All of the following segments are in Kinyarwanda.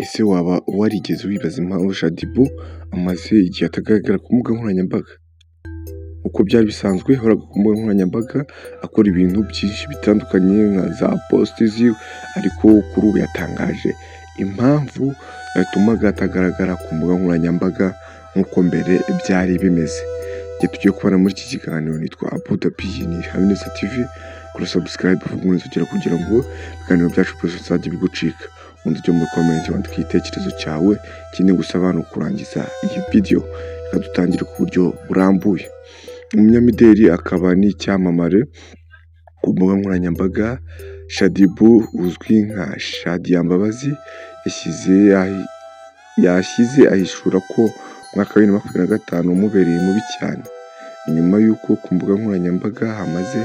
Ese waba warigeze wibaza impamvu Shaddy Boo amaze igihe atagaragara ku mbuga nkoranyambaga? Uko byari bisanzwe yahoraga ku mbuga nkoranyambaga akora ibintu byinshi bitandukanye nka za post ziwe, ariko kuri ubu yatangaje impamvu yatumaga atagaragara ku mbuga nkoranyambaga nk'uko mbere byari bimeze. Igihe tugiye kubana muri iki kiganiro nitwa Abu Dhabi, ni Habineza TV, kuri subscribe kugira ngo ibiganiro byacu byose bizajye bigucika. Undi ujye muri comment wandika igitekerezo cyawe, ikindi gusaba ni ukurangiza iyi video reka dutangire ku buryo burambuye. Umunyamideli akaba n'icyamamare ku mbuga nkoranyambaga, Shaddy Boo uzwi nka Shaddy Mbabazi yashyize ahishura ko umwaka wa 2025 umubereye mubi cyane. Inyuma y'uko ku mbuga nkoranyambaga hamaze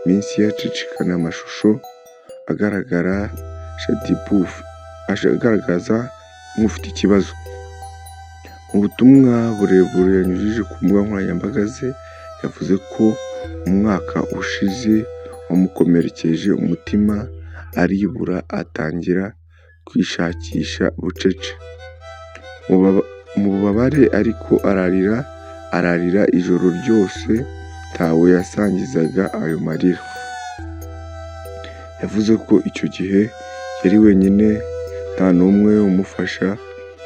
iminsi yacicikana amashusho agaragara Shaddy Boo agaragaza nk'ufite ikibazo. Mu butumwa burebure yanyujije ku mbuga nkoranyambaga ze, yavuze ko umwaka ushize wamukomerekeje umutima, aribura atangira kwishakisha bucece. Mu bubabare ariko ararira ijoro ryose, ntawe yasangizaga ayo marira. Yavuze ko icyo gihe yari wenyine, nta n'umwe umufasha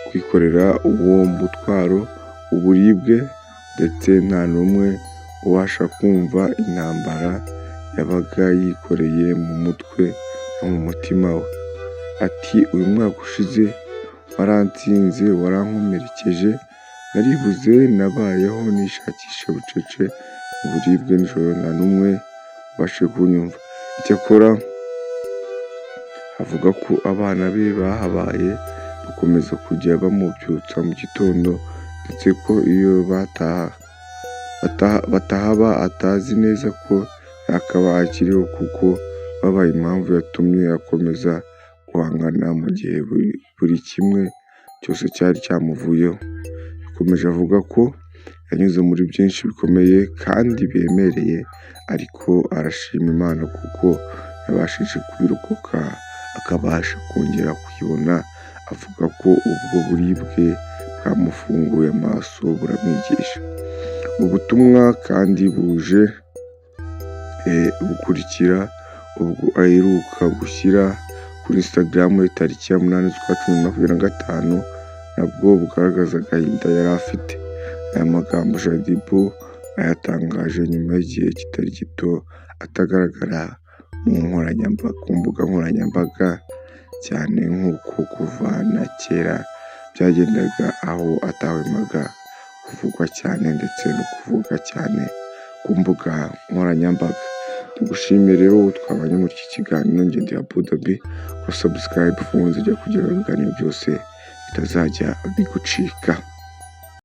kwikorera uwo mutwaro w'uburibwe, ndetse nta n'umwe ubasha kumva intambara yabaga yikoreye mu mutwe no mu mutima we. Ati uyu mwaka ushize waransinze, warankomerekeje, naribuze, nabayeho nishakisha bucece mu buribwe nijoro, nta n'umwe ubashe kunyumva. Icyakora avuga ko abana be bahabaye bakomeza kujya bamubyutsa mu gitondo, ndetse ko iyo batahaba atazi neza ko yakaba akiriho, kuko babaye impamvu yatumye akomeza guhangana mu gihe buri kimwe cyose cyari cyamuvuyeho. Yakomeje avuga ko yanyuze muri byinshi bikomeye kandi biremereye, ariko arashima Imana kuko yabashije kubirokoka akabasha kongera kuyibona. Avuga ko ubwo buribwe bwamufunguye amaso buramwigisha. Ubutumwa kandi buje bukurikira ubwo aheruka gushyira kuri Instagram tariki ya 8 z'ukwa 10/2025, nabwo bugaragaza agahinda yari afite. Aya magambo Shaddy Boo ayatangaje nyuma y'igihe kitari gito atagaragara ku mbuga nkoranyambaga cyane nk'uko kuva na kera byagendaga, aho atahwemaga kuvugwa cyane ndetse no kuvuga cyane ku mbuga nkoranyambaga. Tugushimiye rero twabanye muri iki kiganiro. Ngende Abu Dhabi, kuri subscribe kugira ngo ibiganiro byose bitazajya bigucika.